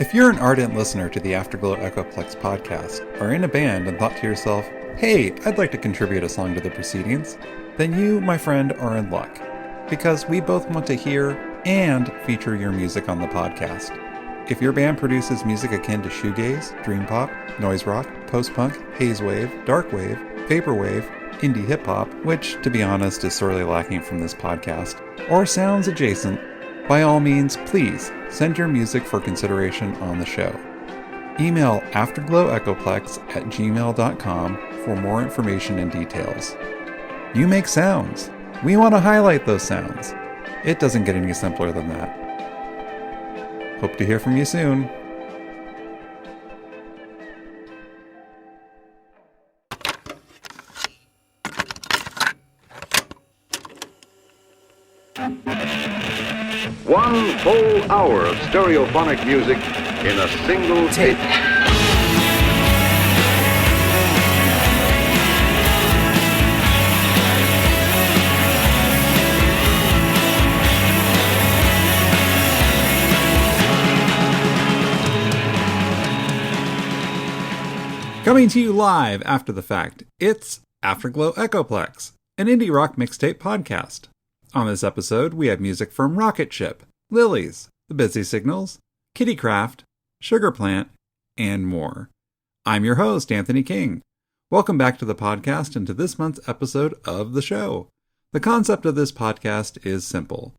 If you're an ardent listener to the Afterglow Echoplex podcast, or in a band and thought to yourself, hey, I'd like to contribute a song to the proceedings, then you, my friend, are in luck. Because we both want to hear and feature your music on the podcast. If your band produces music akin to shoegaze, dream pop, noise rock, post-punk, haze wave, dark wave, vaporwave, indie hip-hop, which, to be honest, is sorely lacking from this podcast, or sounds adjacent, by all means, please send your music for consideration on the show. Email afterglowechoplex@gmail.com for more information and details. You make sounds. We want to highlight those sounds. It doesn't get any simpler than that. Hope to hear from you soon. One full hour of stereophonic music in a single tape. Coming to you live after the fact, it's Afterglow Echoplex, an indie rock mixtape podcast. On this episode, we have music from Rocketship, Lilies, The Busy Signals, Kittycraft, Sugar Plant, and more. I'm your host, Anthony King. Welcome back to the podcast and to this month's episode of the show. The concept of this podcast is simple.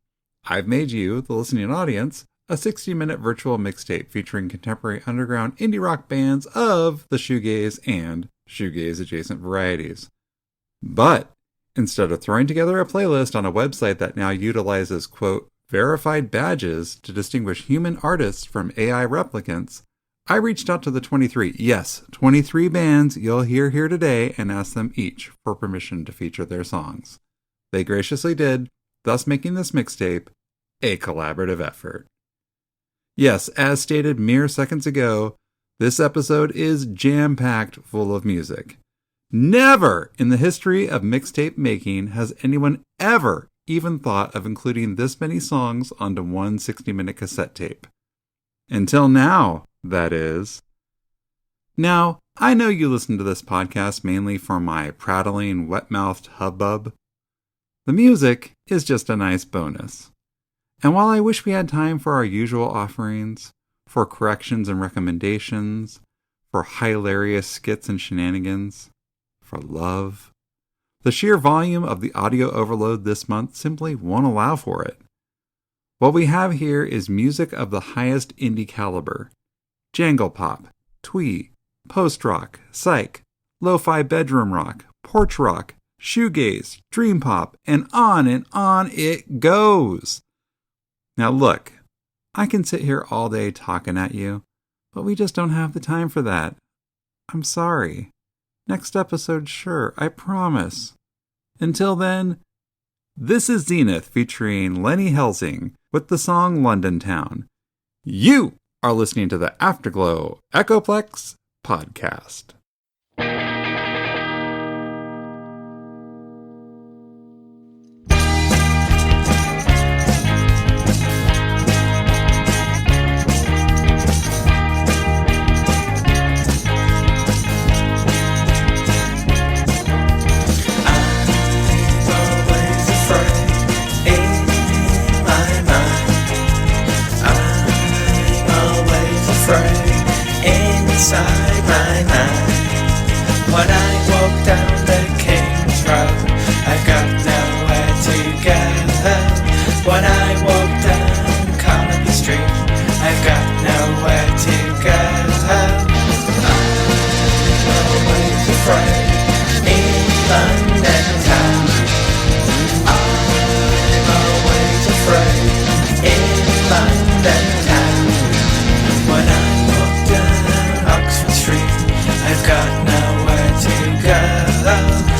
I've made you, the listening audience, a 60-minute virtual mixtape featuring contemporary underground indie rock bands of the shoegaze and shoegaze-adjacent varieties. But instead of throwing together a playlist on a website that now utilizes, quote, verified badges to distinguish human artists from AI replicants, I reached out to the 23 bands you'll hear here today and asked them each for permission to feature their songs. They graciously did, thus making this mixtape a collaborative effort. Yes, as stated mere seconds ago, this episode is jam-packed full of music. Never in the history of mixtape making has anyone ever even thought of including this many songs onto one 60-minute cassette tape. Until now, that is. Now, I know you listen to this podcast mainly for my prattling, wet-mouthed hubbub. The music is just a nice bonus. And while I wish we had time for our usual offerings, for corrections and recommendations, for hilarious skits and shenanigans, for love, the sheer volume of the audio overload this month simply won't allow for it. What we have here is music of the highest indie caliber. Jangle pop, twee, post-rock, psych, lo-fi bedroom rock, porch rock, shoegaze, dream pop, and on it goes. Now look, I can sit here all day talking at you, but we just don't have the time for that. I'm sorry. Next episode, sure, I promise. Until then, this is Zenxith featuring Lenny Helsing with the song London Town. You are listening to the Afterglow Echoplex podcast. Inside my mind, when I walk down the King's Road, I've got nowhere to go. When I walk down Carnaby Street, I've got nowhere to go. I'm always afraid in London town. I'm always afraid in London town. When I walk down Oxford Street, I've got nowhere to go.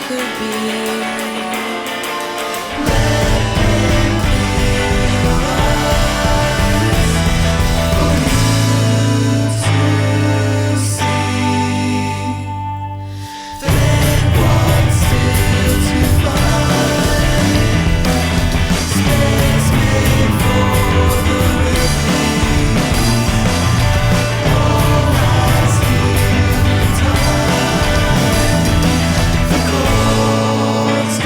could be. The gods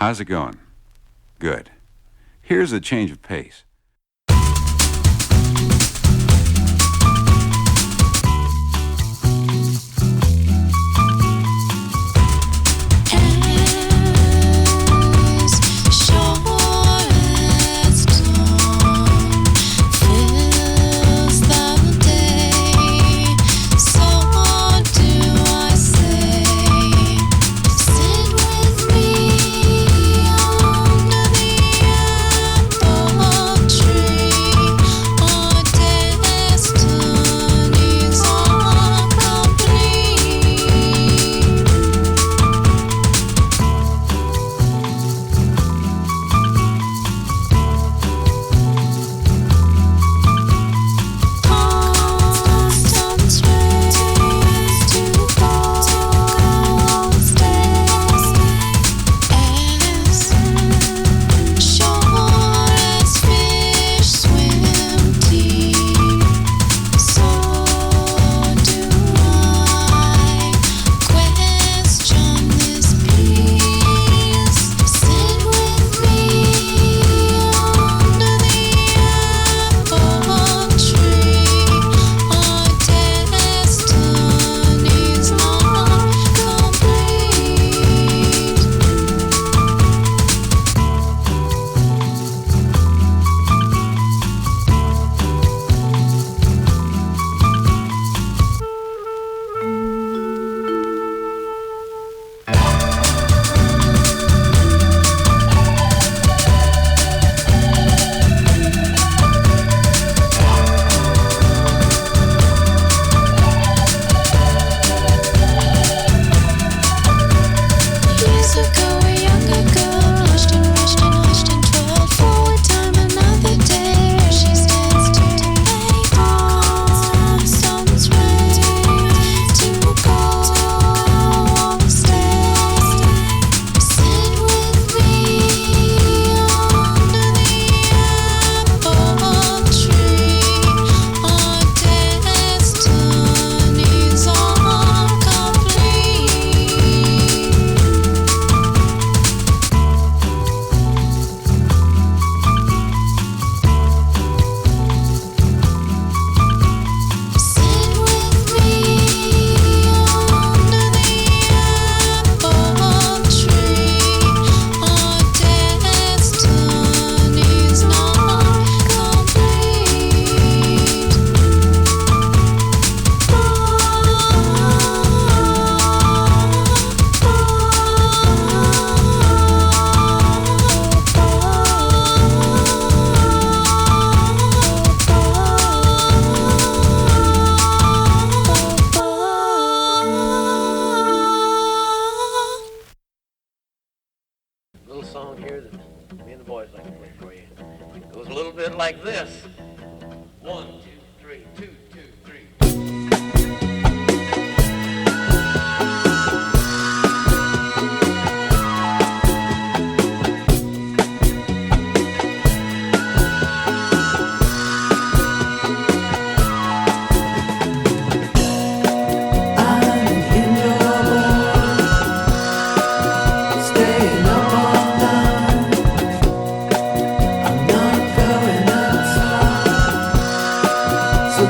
how's it going? Good. Here's a change of pace. Like this. 1, 2, 3, 2, 2, 3. So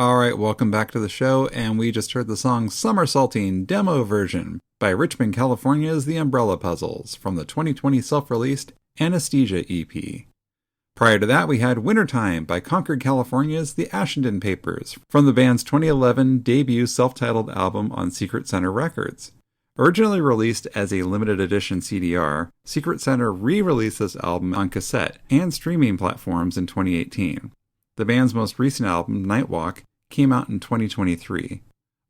Alright, welcome back to the show, and we just heard the song Somersaulting demo version by Richmond, California's The Umbrella Puzzles from the 2020 self-released Anesthesia EP. Prior to that, we had Wintertime by Concord, California's The Ashenden Papers from the band's 2011 debut self-titled album on Secret Center Records. Originally released as a limited edition CDR, Secret Center re-released this album on cassette and streaming platforms in 2018. The band's most recent album, Nightwalk, came out in 2023.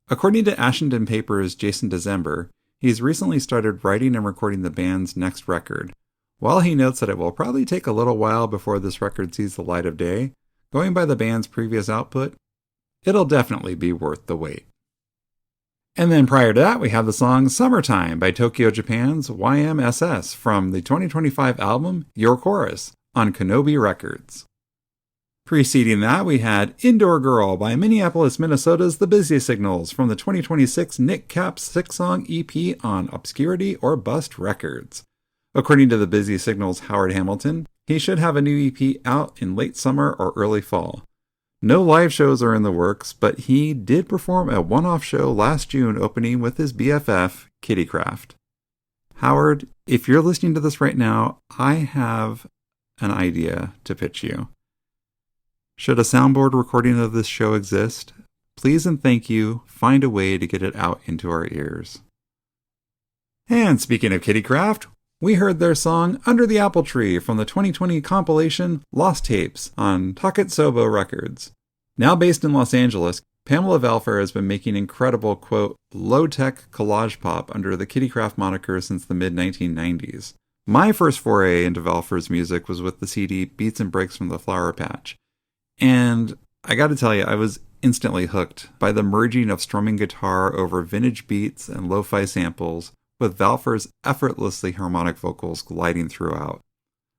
According to Ashenden Paper's Jason December, he's recently started writing and recording the band's next record. While he notes that it will probably take a little while before this record sees the light of day, going by the band's previous output, it'll definitely be worth the wait. And then prior to that, we have the song Summertime by Tokyo Japan's ymss from the 2025 album Your Chorus on Kenobi Records. Preceding that, we had Indoor Girl by Minneapolis, Minnesota's The Busy Signals from the 2026 Nick Cap's 6-song EP on Obscurity or Bust Records. According to The Busy Signals' Howard Hamilton, he should have a new EP out in late summer or early fall. No live shows are in the works, but he did perform a one-off show last June opening with his BFF, Kittycraft. Howard, if you're listening to this right now, I have an idea to pitch you. Should a soundboard recording of this show exist, please and thank you find a way to get it out into our ears. And speaking of Kittycraft, we heard their song Under the Apple Tree from the 2020 compilation Lost Tapes on Taketsobo Records. Now based in Los Angeles, Pamela Valfer has been making incredible, quote, low-tech collage pop under the Kittycraft moniker since the mid-1990s. My first foray into Valfer's music was with the CD Beats and Breaks from the Flower Patch. And I gotta tell you, I was instantly hooked by the merging of strumming guitar over vintage beats and lo-fi samples, with Valfer's effortlessly harmonic vocals gliding throughout.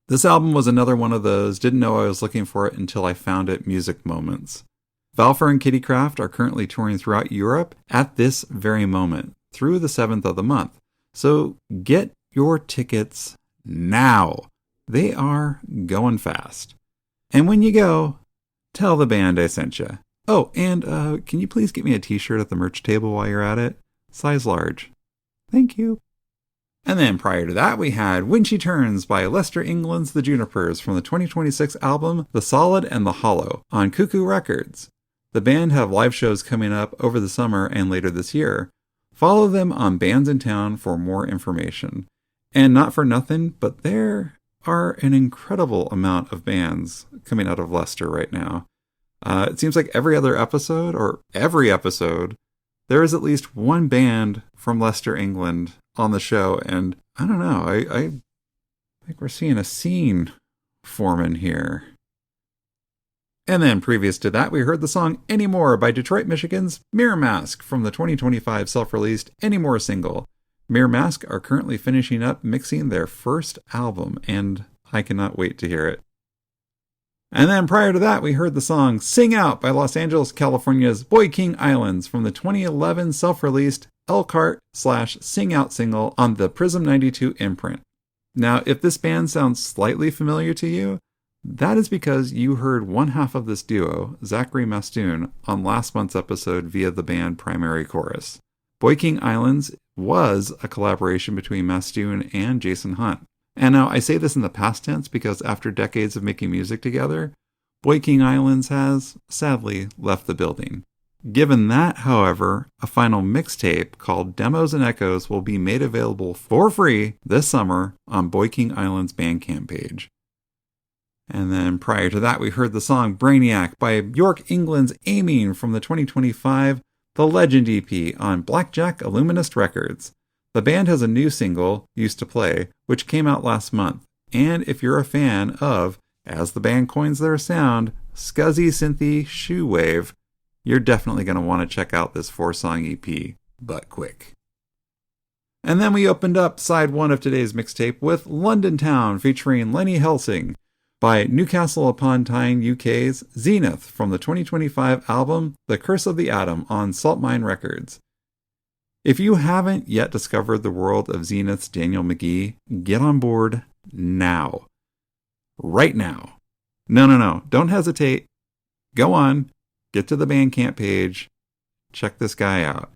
This album was another one of those didn't know I was looking for it until I found it music moments. Valfer and Kittycraft are currently touring throughout Europe at this very moment, through the 7th of the month. So get your tickets now. They are going fast. And when you go, tell the band I sent you. Oh, and can you please get me a t-shirt at the merch table while you're at it? Size large. Thank you. And then prior to that, we had When She Turns by Lester England's The Junipers from the 2026 album The Solid and the Hollow on Cuckoo Records. The band have live shows coming up over the summer and later this year. Follow them on Bands in Town for more information. And not for nothing, but there are an incredible amount of bands coming out of Leicester right now. It seems like every episode, there is at least one band from Leicester, England on the show, and I don't know, I think we're seeing a scene forming here. And then previous to that, we heard the song Anymore by Detroit, Michigan's Mirror Mask from the 2025 self-released Anymore single. Mirror Mask are currently finishing up mixing their first album, and I cannot wait to hear it. And then prior to that, we heard the song Sing Out by Los Angeles, California's Boy King Islands from the 2011 self-released Elkhart/Sing Out single on the Prism 92 imprint. Now, if this band sounds slightly familiar to you, that is because you heard one half of this duo, Zachary Mastoon, on last month's episode via the band Primary Chorus. Boy King Islands was a collaboration between Mastoon and Jason Hunt. And now I say this in the past tense because after decades of making music together, Boy King Islands has, sadly, left the building. Given that, however, a final mixtape called Demos and Echoes will be made available for free this summer on Boy King Island's Bandcamp page. And then prior to that, we heard the song Brainiac by York, England's Aiming from the 2025 The Legend EP on Blackjack Illuminist Records. The band has a new single, Used to Play, which came out last month. And if you're a fan of, as the band coins their sound, scuzzy synthy shoe wave, you're definitely going to want to check out this 4-song EP, but quick. And then we opened up side 1 of today's mixtape with London Town featuring Lenny Helsing by Newcastle upon Tyne UK's Zenxith from the 2025 album The Curse of the Atom on Salt Mine Records. If you haven't yet discovered the world of Zenith's Daniel McGee, get on board now. Right now. No. Don't hesitate. Go on. Get to the Bandcamp page. Check this guy out.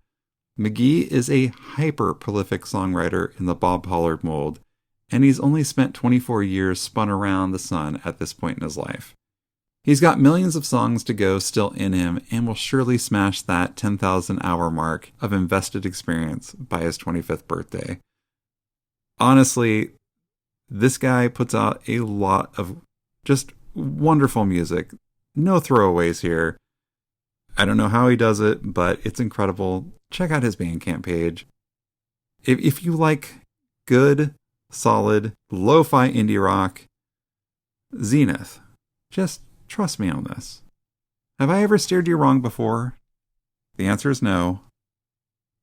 McGee is a hyper-prolific songwriter in the Bob Pollard mold, and he's only spent 24 years spun around the sun at this point in his life. He's got millions of songs to go still in him and will surely smash that 10,000 hour mark of invested experience by his 25th birthday. Honestly, this guy puts out a lot of just wonderful music. No throwaways here. I don't know how he does it, but it's incredible. Check out his Bandcamp page. If you like good, solid, lo-fi indie rock, Zenxith, just trust me on this. Have I ever steered you wrong before? The answer is no.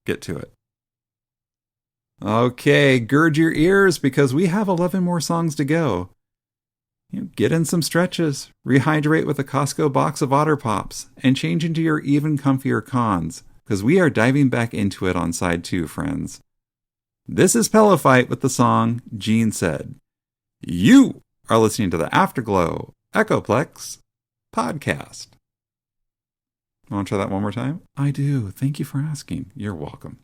Get to it. Okay, gird your ears because we have 11 more songs to go. Get in some stretches, rehydrate with a Costco box of Otter Pops, and change into your even comfier cons, because we are diving back into it on side 2, friends. This is Pillow Fight with the song Gene Said. You are listening to the Afterglow Echoplex podcast. Want to try that one more time? I do. Thank you for asking. You're welcome.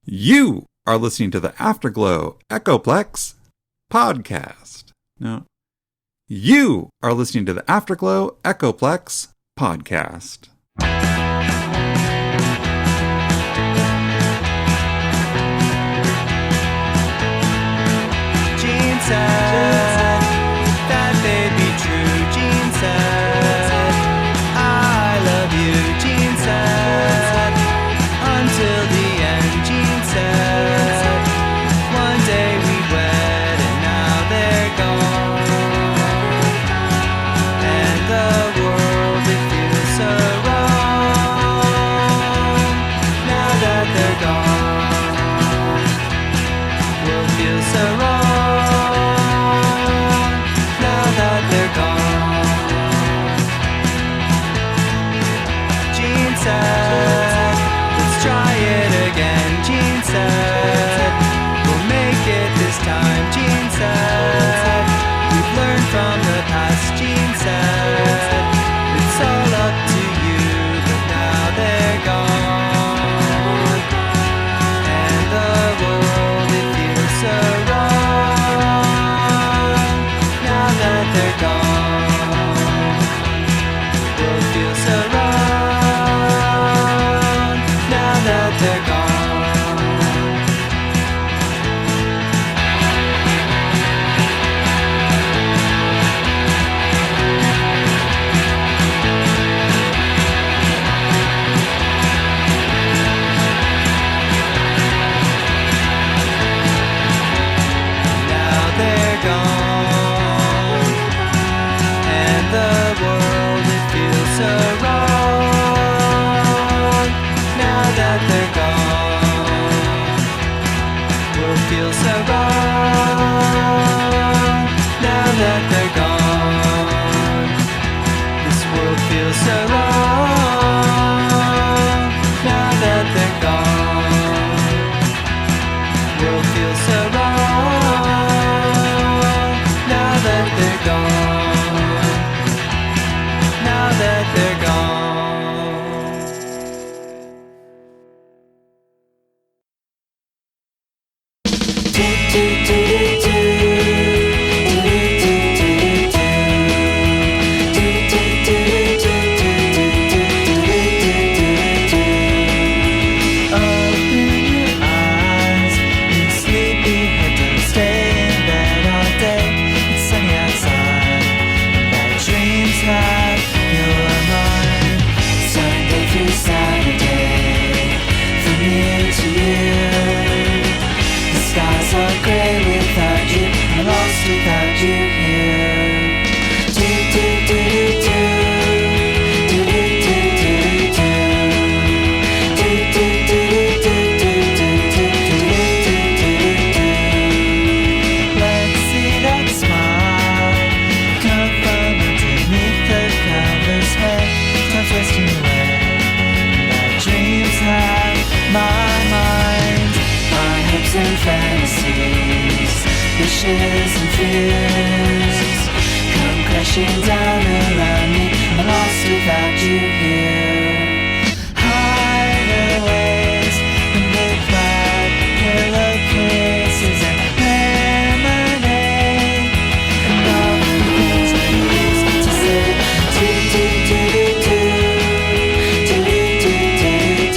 You are listening to the Afterglow Echoplex podcast. No. You are listening to the Afterglow Echoplex podcast. Gene said that may be true. Gene said I love you. Gene said until the end. Gene said one day we wed and now they're gone. And the world, it feels so wrong now that they're gone. World feels so wrong now that they're gone. Gene said, let's try it again. Gene said, we'll make it this time. Gene said, we've learned from the past. Gene said, it's all up to you, but now they're gone. And the world, it feels so wrong now that they're gone. World feels so wrong now that they're gone. Now they're gone, and the world, it feels so wrong now that they're gone. World feels so wrong now that they're gone. This world feels so wrong now that they're gone. World feels so wrong now that they're gone. Now that they're gone. Open your eyes, you sleepyhead, don't stay in bed all day. It's sunny outside, bad dreams have your mind. Sunday through Saturday, from year to year. The skies are gray without you, I'm lost without you here. Do do do do do do do do do. Do do do do do do do do do. Let's see that smile come from underneath the covers. Hey, time's wasting away. Bad dreams have my mind. My hopes and fantasies, wishes and fears come crashing down around me. I'm lost without you here. Hideaways and big bad pillowcases and lemonade and all the things I used to say. Do do do do do do do do do do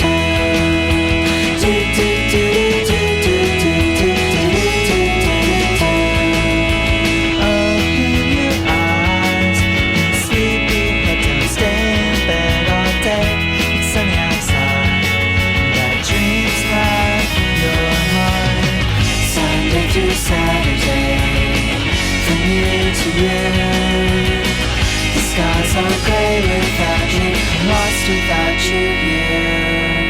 do do do do do do do. Open your eyes, sleepyhead, don't stay in bed lost without you here.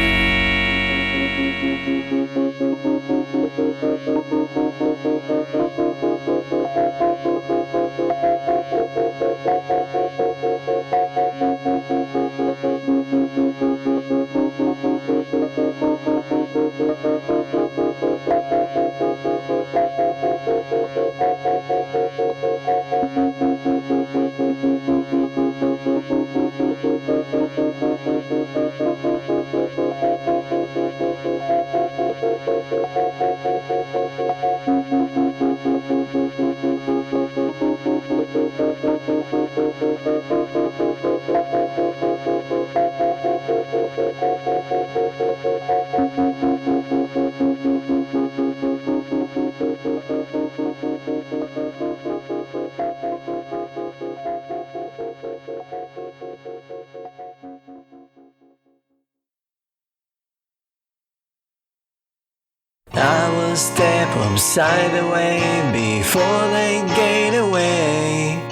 I will step beside the way before they get away.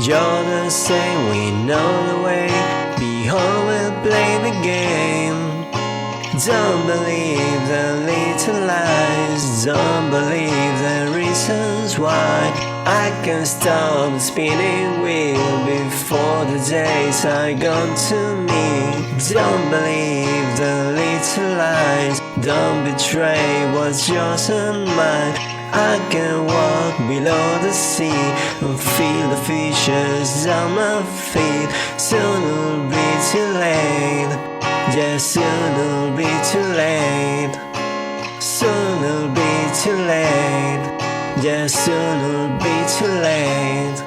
You're the same, we know the way. Behold, we'll play the game. Don't believe the little lies. Don't believe the reasons why I can stop the spinning wheel before the days are gone to me. Don't believe the little lies. Don't betray what's yours and mine. I can walk below the sea and feel the fishes on my feet. Soon it'll be too late. Yeah, soon it'll be too late. Soon it'll be too late. Yeah, soon it'll be too late.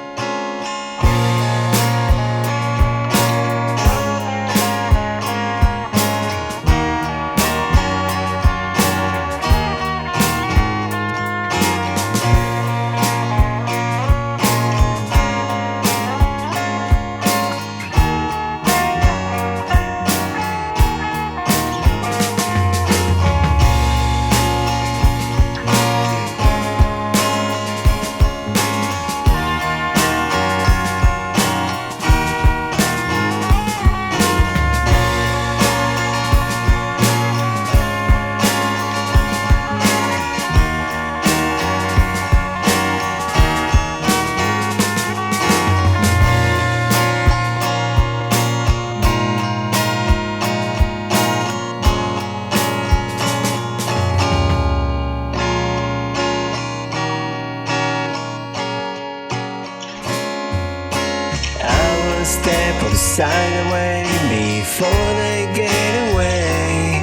Step aside away before they get away.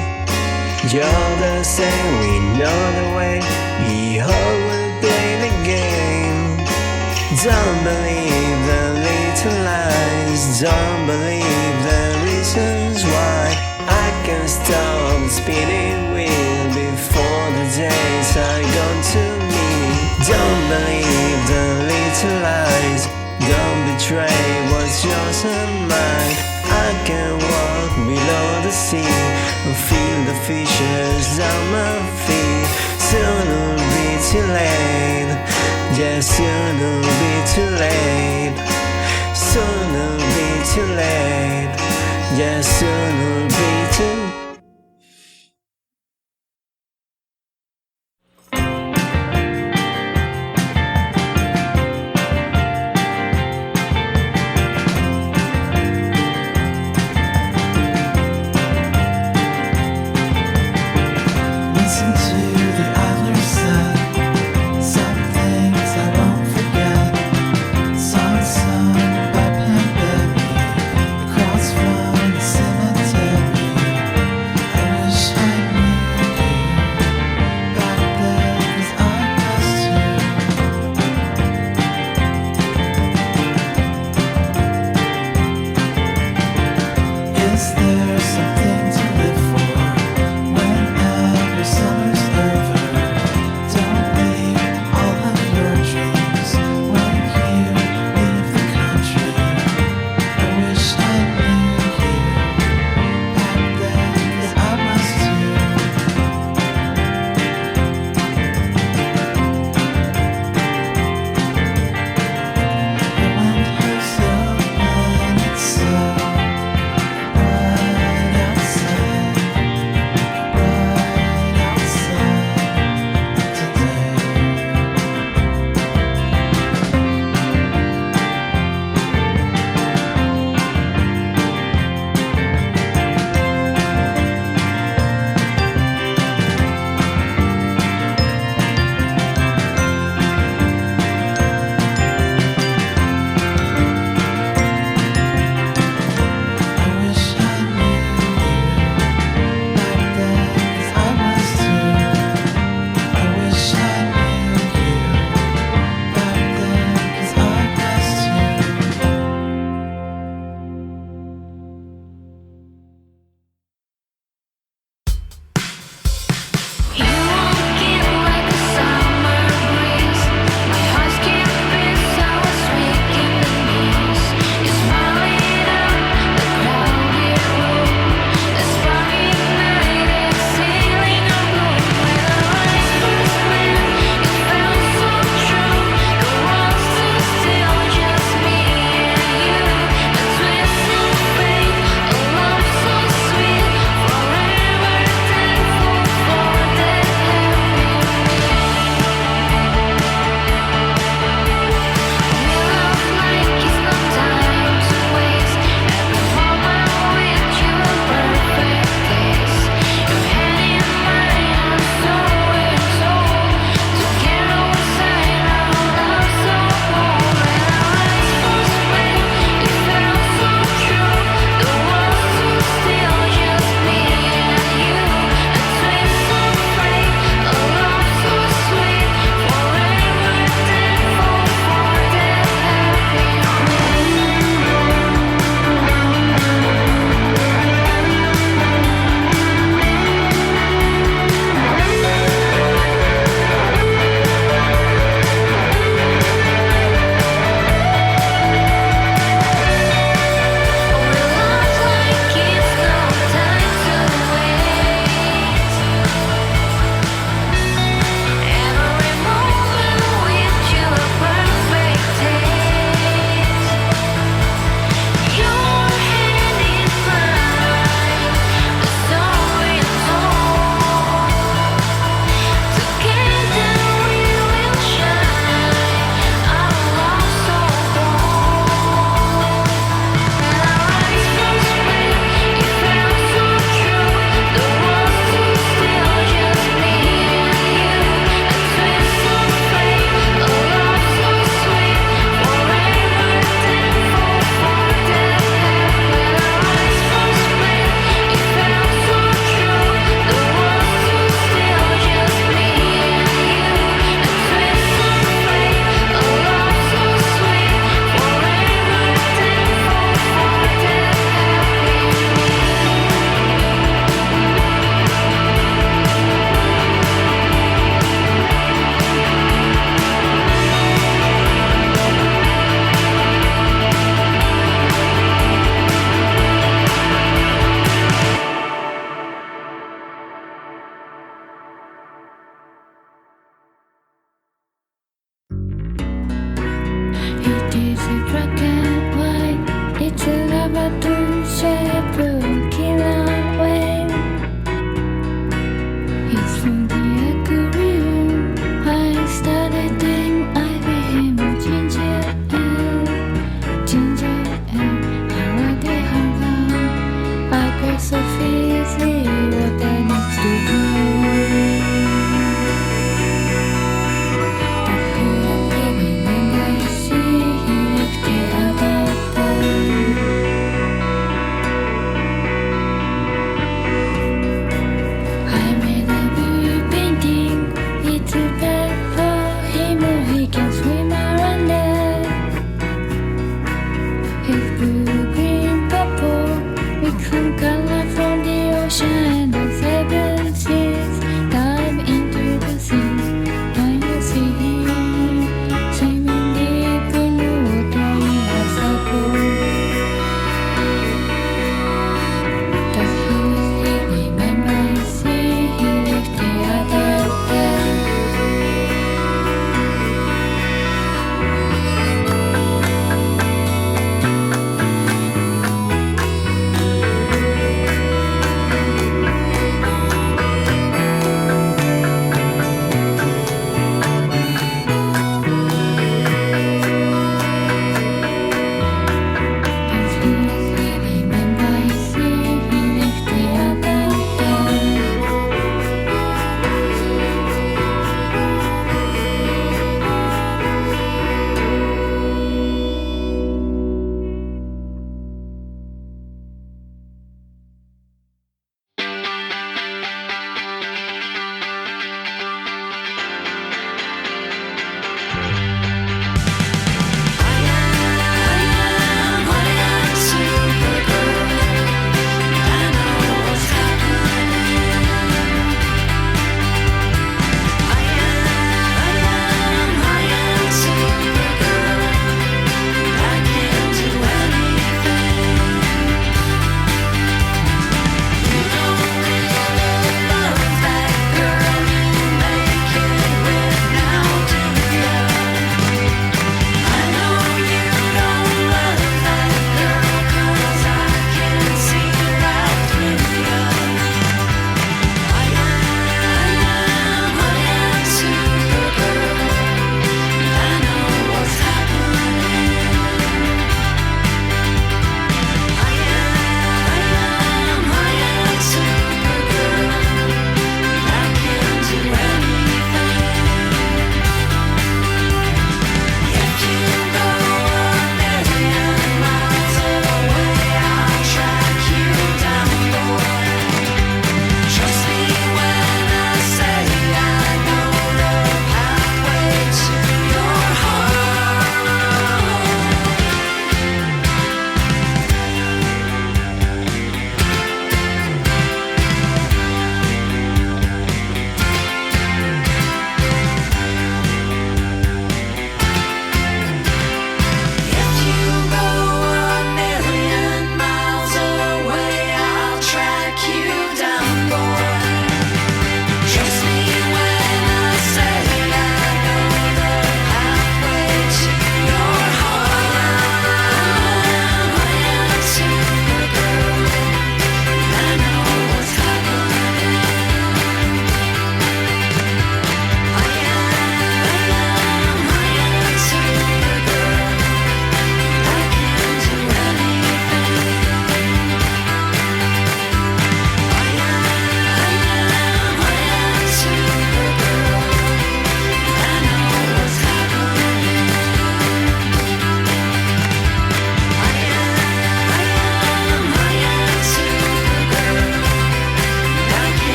You're the same, we know the way. Behold, we'll play the game. Don't believe the little lies. Don't believe the reasons why I can stop the spinning wheel before the days are gone to me. Don't believe the little lies. Don't betray what's yours and mine. I can walk below the sea and feel the fishes on my feet. Soon it'll be too late. Yeah, soon it'll be too late. Soon it'll be too late. Yeah, soon it'll be too late.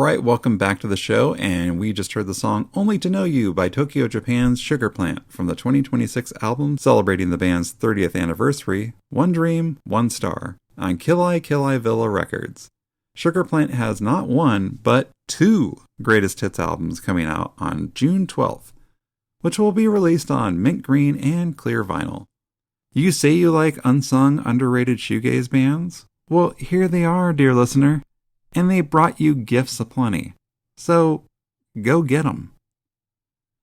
Alright, welcome back to the show, and we just heard the song Only to Know You by Tokyo Japan's Sugar Plant from the 2026 album celebrating the band's 30th anniversary, One Dream, One Star, on Kill Villa Records. Sugar Plant has not one, but two greatest hits albums coming out on June 12th, which will be released on mint green and clear vinyl. You say you like unsung, underrated shoegaze bands? Well, here they are, dear listener, and they brought you gifts aplenty. So, go get 'em.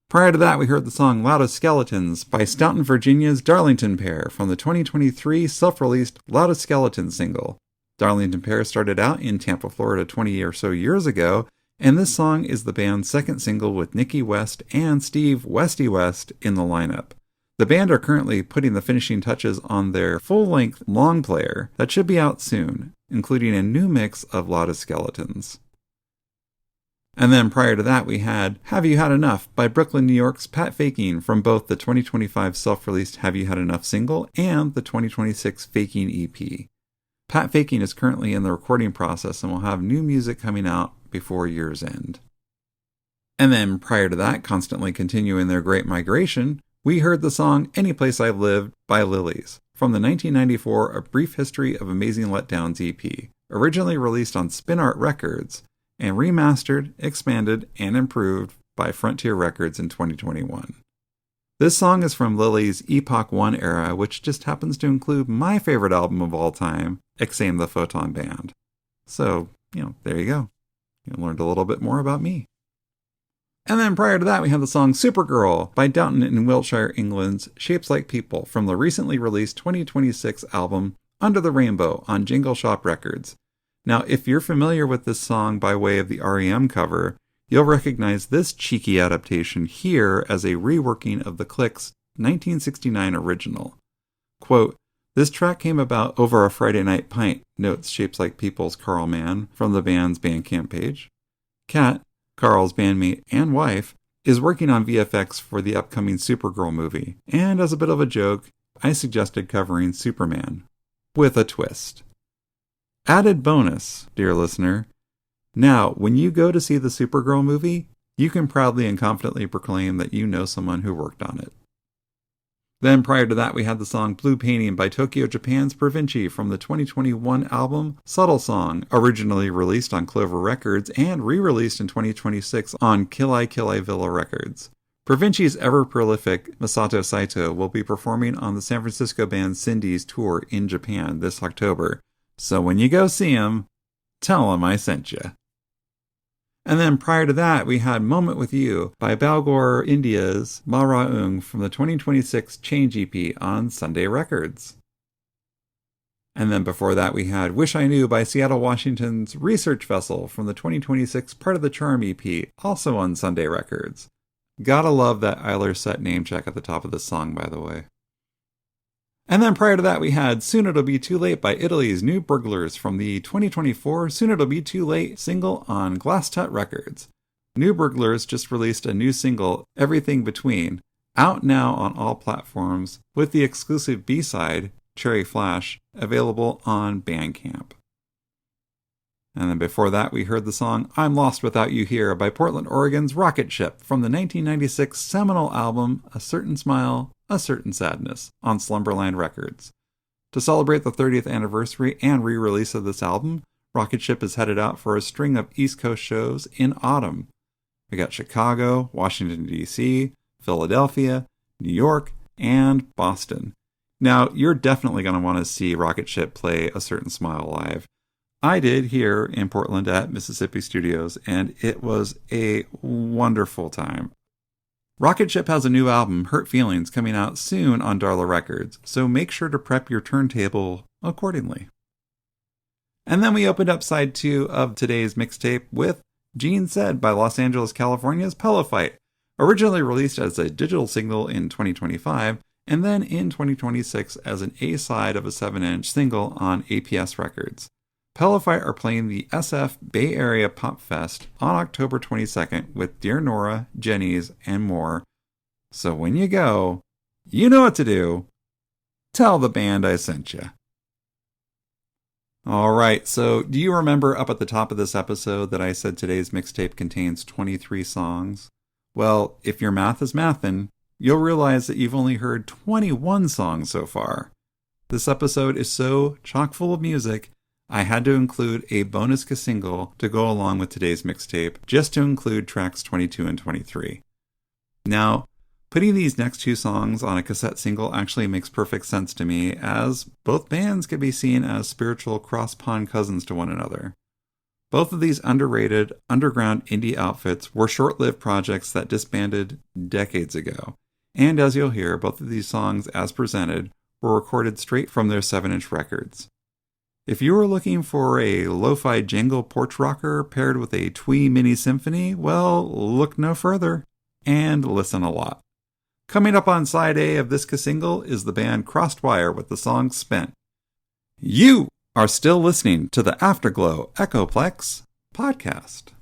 Prior to that, we heard the song Loudest Skeletons by Stoughton, Virginia's Darlington Pair from the 2023 self-released Loudest Skeleton single. Darlington Pair started out in Tampa, Florida 20 or so years ago, and this song is the band's second single with Nikki West and Steve Westy West in the lineup. The band are currently putting the finishing touches on their full-length long player that should be out soon, including a new mix of Loudest Skeletons. And then prior to that, we had Have You Had Enough by Brooklyn, New York's Pat Faking from both the 2025 self-released Have You Had Enough single and the 2026 Faking EP. Pat Faking is currently in the recording process and will have new music coming out before year's end. And then prior to that, constantly continuing their great migration, we heard the song Any Place I've Lived by Lilies from the 1994 A Brief History of Amazing Letdowns EP, originally released on Spin Art Records and remastered, expanded, and improved by Frontier Records in 2021. This song is from Lily's Epoch 1 era, which just happens to include my favorite album of all time, Exame the Photon Band. So, there you go. You learned a little bit more about me. And then prior to that, we have the song Supergirl by Downton in Wiltshire, England's Shapes Like People from the recently released 2026 album Under the Rainbow on Jingle Shop Records. Now, if you're familiar with this song by way of the REM cover, you'll recognize this cheeky adaptation here as a reworking of the Click's 1969 original. Quote, "This track came about over a Friday night pint," notes Shapes Like People's Carl Mann from the band's Bandcamp page. Kat, Carl's bandmate and wife, is working on VFX for the upcoming Supergirl movie, and as a bit of a joke, I suggested covering Superman, with a twist. Added bonus, dear listener. Now, when you go to see the Supergirl movie, you can proudly and confidently proclaim that you know someone who worked on it. Then prior to that, we had the song Blue Painting by Tokyo Japan's Pervenche from the 2021 album Subtle Song, originally released on Clover Records and re-released in 2026 on Kill Villa Records. Pervenche's ever-prolific Masato Saito will be performing on the San Francisco band Cindy's tour in Japan this October, so when you go see him, tell him I sent you. And then prior to that, we had Moment With You by Balgor India's Meraung from the 2026 Change EP on Sunday Records. And then before that, we had Wish I Knew by Seattle, Washington's Research Vessel from the 2026 Part of the Charm EP, also on Sunday Records. Gotta love that Eiler set name check at the top of this song, by the way. And then prior to that, we had Soon It'll Be Too Late by Italy's New Burglars from the 2024 Soon It'll Be Too Late single on Glass Tut Records. New Burglars just released a new single, Everything Between, out now on all platforms, with the exclusive B-side, Cherry Flash, available on Bandcamp. And then before that, we heard the song I'm Lost Without You Here by Portland, Oregon's Rocketship from the 1996 seminal album A Certain Smile, A Certain Sadness on Slumberland Records. To celebrate the 30th anniversary and re-release of this album, Rocketship is headed out for a string of East Coast shows in autumn. We got Chicago, Washington, D.C., Philadelphia, New York, and Boston. Now, you're definitely going to want to see Rocketship play A Certain Smile live. I did here in Portland at Mississippi Studios, and it was a wonderful time. Rocketship has a new album, Hurt Feelings, coming out soon on Darla Records, so make sure to prep your turntable accordingly. And then we opened up side 2 of today's mixtape with Gene Said by Los Angeles, California's Pillow Fight, originally released as a digital single in 2025, and then in 2026 as an A-side of a 7-inch single on APS Records. Pillow Fight are playing the SF Bay Area Pop Fest on October 22nd with Dear Nora, Jenny's, and more. So when you go, you know what to do. Tell the band I sent you. All right, so do you remember up at the top of this episode that I said today's mixtape contains 23 songs? Well, if your math is mathin', you'll realize that you've only heard 21 songs so far. This episode is so chock full of music, I had to include a bonus CASSINGLE to go along with today's mixtape, just to include tracks 22 and 23. Now, putting these next two songs on a cassette single actually makes perfect sense to me, as both bands can be seen as spiritual cross-pond cousins to one another. Both of these underrated, underground indie outfits were short-lived projects that disbanded decades ago, and as you'll hear, both of these songs, as presented, were recorded straight from their 7-inch records. If you were looking for a lo-fi jangle porch rocker paired with a twee mini symphony, well, look no further, and listen a lot. Coming up on side A of this CASSINGLE is the band Crosswire with the song Spent. You are still listening to the Afterglow Echoplex podcast.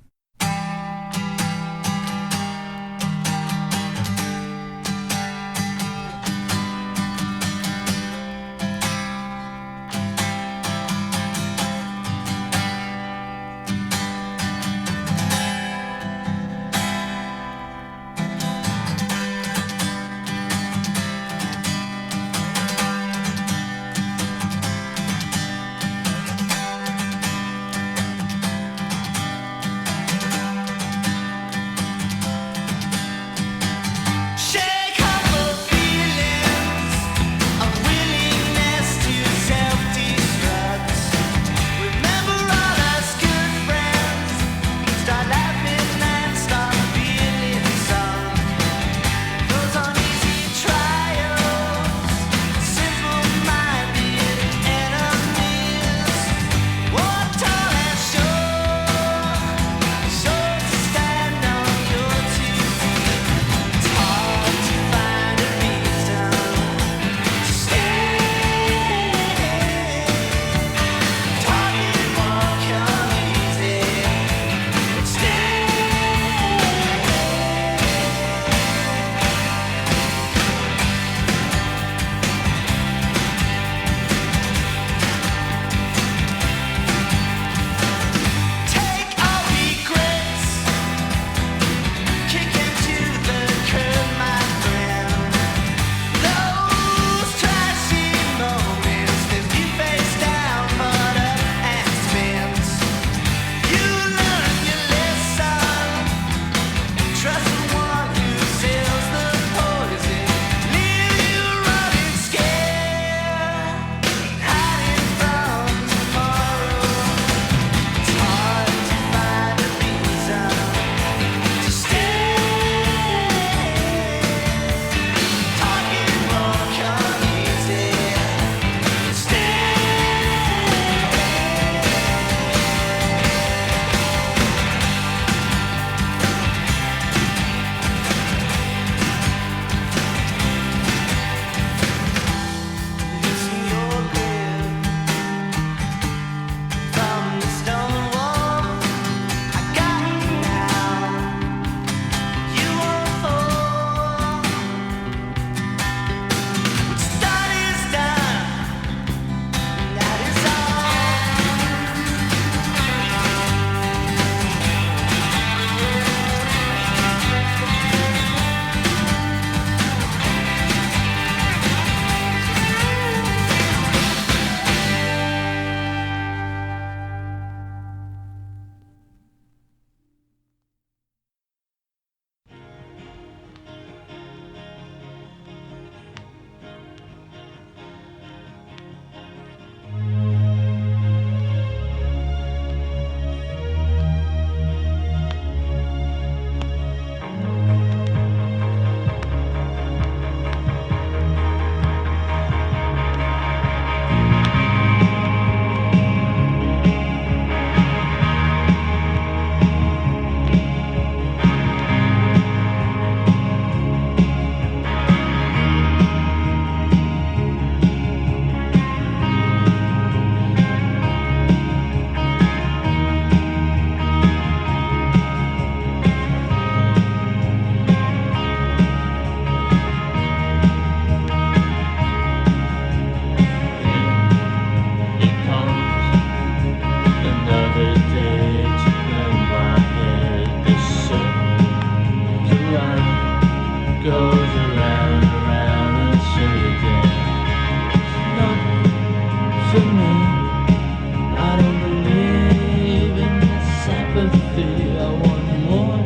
sympathy. I want more,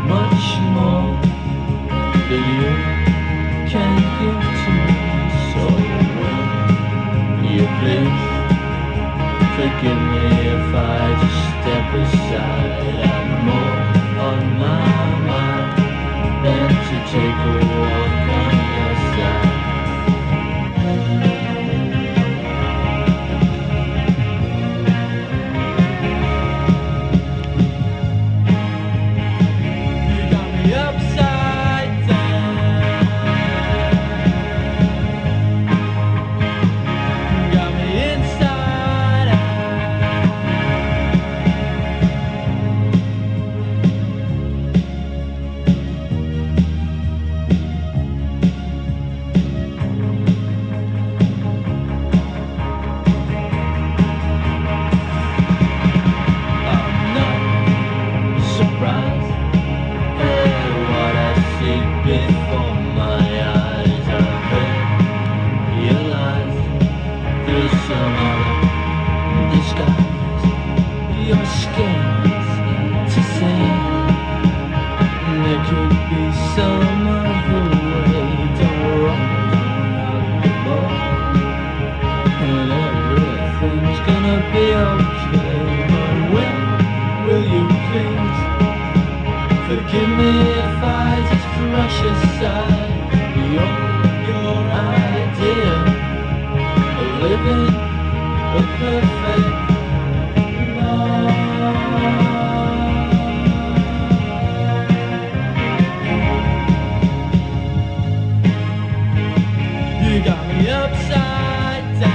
much more than you can give to me. So will you please forgive me if I just step aside? I'm more on my mind than to take a walk on your side. You got me upside down. You got me inside out. I'm not surprised at what I see before my eyes. I realize there's some other disguise. Your scared to say there could be some other way. Don't rock the boat, and everything's gonna be okay. But when will you please forgive me if I just brush aside your idea of living a perfect life? You got me upside down.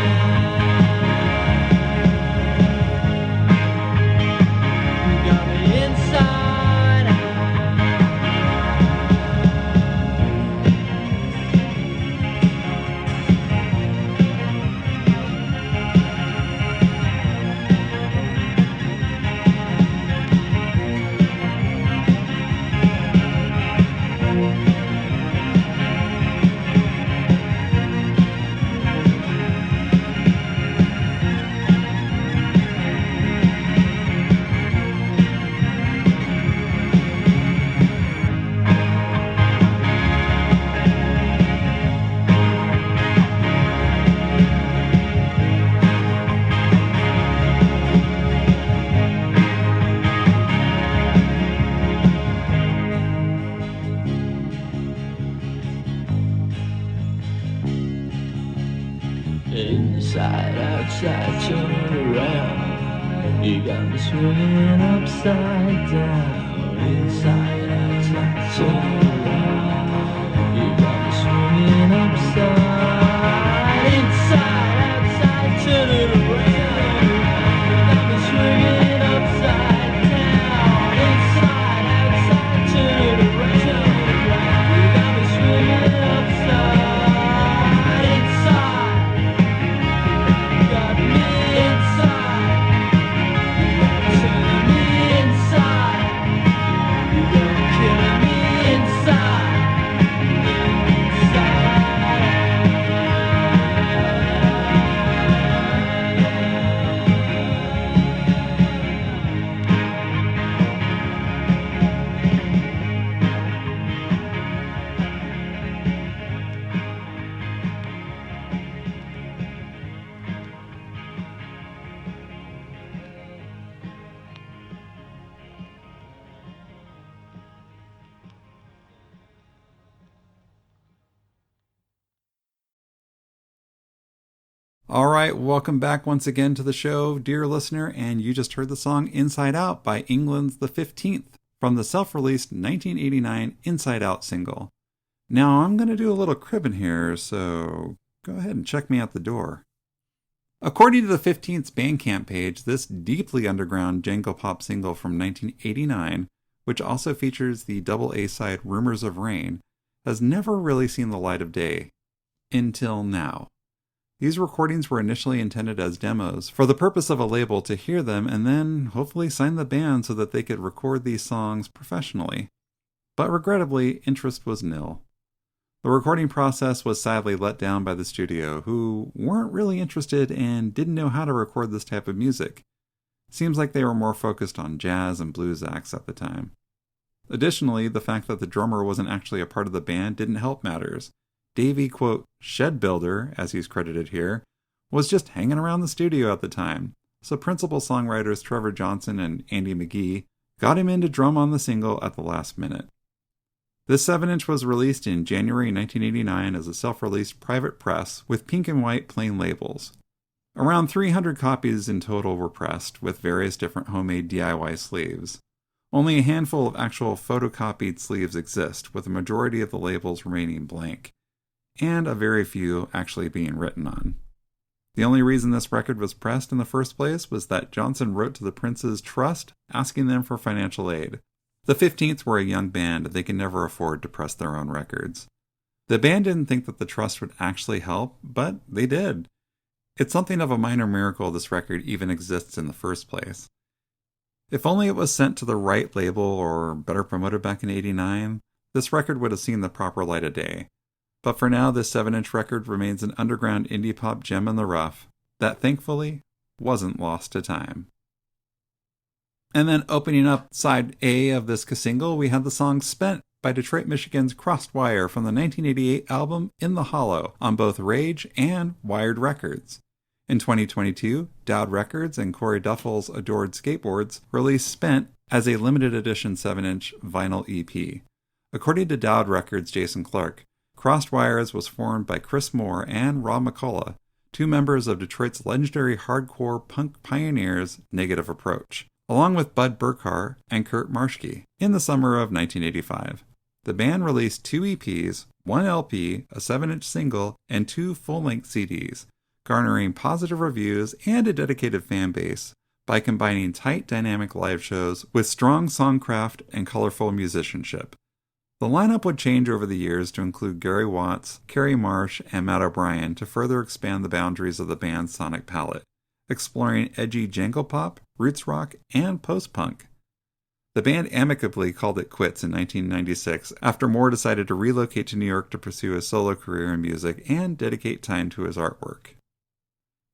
You got me inside out. Inside, outside, turn around. You got me swinging upside down. Inside, outside, turn around. You got me swinging upside. Inside, outside, turn it around. You got me swinging upside down. Inside, outside, turn it around. You got me swinging upside. Inside. Got me inside, turning me inside, you're killing me inside, All right, welcome back once again to the show, dear listener, and you just heard the song Inside Out by England's The 15th from the self-released 1989 Inside Out single. Now, I'm going to do a little cribbing here, so go ahead and check me out the door. According to the 15th's Bandcamp page, this deeply underground jangle pop single from 1989, which also features the double A-side Rumors of Rain, has never really seen the light of day. Until now. These recordings were initially intended as demos for the purpose of a label to hear them and then hopefully sign the band so that they could record these songs professionally. But regrettably, interest was nil. The recording process was sadly let down by the studio, who weren't really interested and didn't know how to record this type of music. Seems like they were more focused on jazz and blues acts at the time. Additionally, the fact that the drummer wasn't actually a part of the band didn't help matters. Davey, quote, shed builder, as he's credited here, was just hanging around the studio at the time, so principal songwriters Trevor Johnson and Andy McGee got him in to drum on the single at the last minute. This 7-inch was released in January 1989 as a self-released private press with pink and white plain labels. Around 300 copies in total were pressed, with various different homemade DIY sleeves. Only a handful of actual photocopied sleeves exist, with the majority of the labels remaining blank, and a very few actually being written on. The only reason this record was pressed in the first place was that Johnson wrote to the Prince's trust asking them for financial aid. The 15th were a young band and they could never afford to press their own records. The band didn't think that the trust would actually help, but they did. It's something of a minor miracle this record even exists in the first place. If only it was sent to the right label or better promoted back in '89, this record would have seen the proper light of day. But for now, this 7-inch record remains an underground indie pop gem in the rough that, thankfully, wasn't lost to time. And then opening up side A of this CASSINGLE, we had the song Spent by Detroit, Michigan's Crosswire from the 1988 album In the Hollow on both Rage and Wired Records. In 2022, Dowd Records and Corey Duffel's Adored Skateboards released Spent as a limited edition 7-inch vinyl EP. According to Dowd Records' Jason Clark, Crosswires was formed by Chris Moore and Rob McCullough, two members of Detroit's legendary hardcore punk pioneers Negative Approach, along with Bud Burkhar and Kurt Marschke, in the summer of 1985. The band released 2 EPs, 1 LP, a 7-inch single, and 2 full-length CDs, garnering positive reviews and a dedicated fan base by combining tight dynamic live shows with strong songcraft and colorful musicianship. The lineup would change over the years to include Gary Watts, Kerry Marsh, and Matt O'Brien to further expand the boundaries of the band's sonic palette, exploring edgy jangle pop, roots rock, and post-punk. The band amicably called it quits in 1996 after Moore decided to relocate to New York to pursue a solo career in music and dedicate time to his artwork.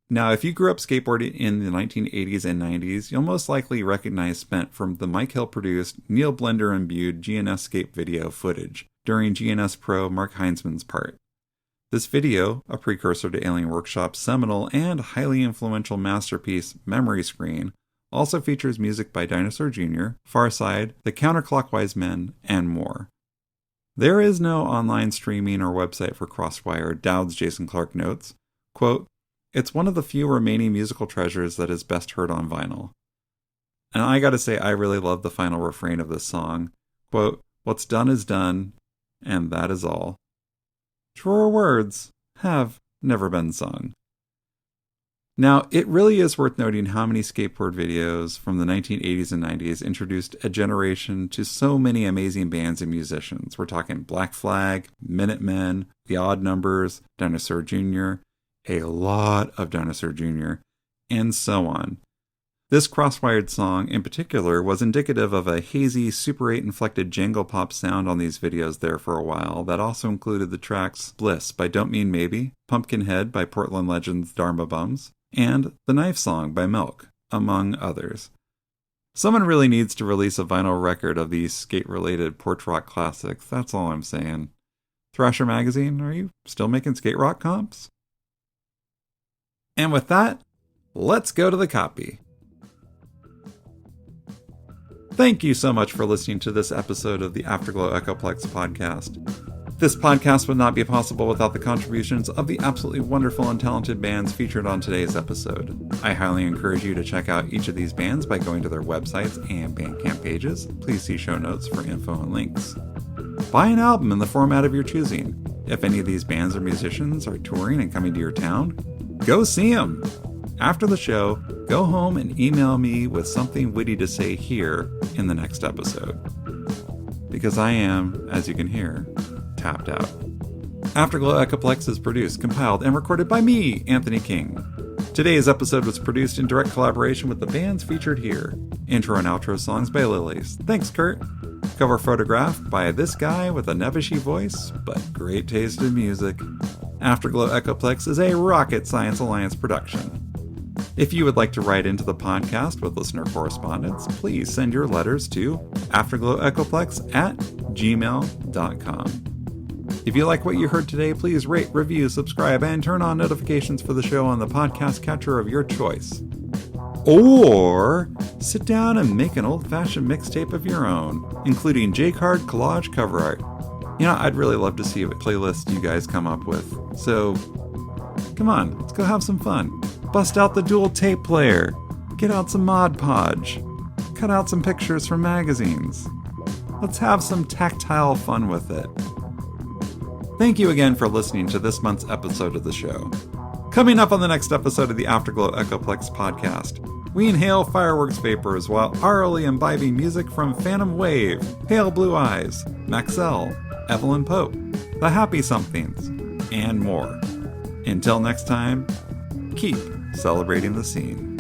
Now, if you grew up skateboarding in the 1980s and 90s, you'll most likely recognize Spent from the Mike Hill-produced, Neil Blender-imbued GNS Skate video footage during GNS Pro Mark Heinzman's part. This video, a precursor to Alien Workshop's seminal and highly influential masterpiece Memory Screen, also features music by Dinosaur Jr., Farside, The Counterclockwise Men, and more. There is no online streaming or website for Crosswire, Dowd's Jason Clark notes. Quote, "It's one of the few remaining musical treasures that is best heard on vinyl." And I gotta say, I really love the final refrain of this song. Quote, "What's done is done, and that is all." Truer words have never been sung. Now, it really is worth noting how many skateboard videos from the 1980s and 90s introduced a generation to so many amazing bands and musicians. We're talking Black Flag, Minutemen, The Odd Numbers, Dinosaur Jr., a lot of Dinosaur Jr., and so on. This Crosswired song, in particular, was indicative of a hazy, Super 8 inflected jangle pop sound on these videos there for a while that also included the tracks Bliss by Don't Mean Maybe, Pumpkinhead by Portland legends Dharma Bums, and The Knife Song by Milk, among others. Someone really needs to release a vinyl record of these skate-related porch rock classics, that's all I'm saying. Thrasher Magazine, are you still making skate rock comps? And with that, let's go to the copy. Thank you so much for listening to this episode of the Afterglow Echoplex podcast. This podcast would not be possible without the contributions of the absolutely wonderful and talented bands featured on today's episode. I highly encourage you to check out each of these bands by going to their websites and Bandcamp pages. Please see show notes for info and links. Buy an album in the format of your choosing. If any of these bands or musicians are touring and coming to your town, go see them! After the show, go home and email me with something witty to say here in the next episode. Because I am, as you can hear, tapped out. Afterglow Echoplex is produced, compiled, and recorded by me, Anthony King. Today's episode was produced in direct collaboration with the bands featured here. Intro and outro songs by Lilies. Thanks, Kurt. Cover photograph by this guy with a nevishy voice, but great taste in music. Afterglow Echoplex is a Rocket Science Alliance production. If you would like to write into the podcast with listener correspondence, please send your letters to afterglowechoplex@gmail.com. If you like what you heard today, please rate, review, subscribe, and turn on notifications for the show on the podcast catcher of your choice. Or sit down and make an old-fashioned mixtape of your own, including J-card collage cover art. You know, I'd really love to see what playlist you guys come up with. So, come on, let's go have some fun. Bust out the dual tape player. Get out some Mod Podge. Cut out some pictures from magazines. Let's have some tactile fun with it. Thank you again for listening to this month's episode of the show. Coming up on the next episode of the Afterglow Echoplex podcast, we inhale fireworks vapors while aurally imbibing music from Phantom Wave, Pale Blue Eyes, Maxell, Evelyn Pope, The Happy Somethings, and more. Until next time, keep celebrating the scene.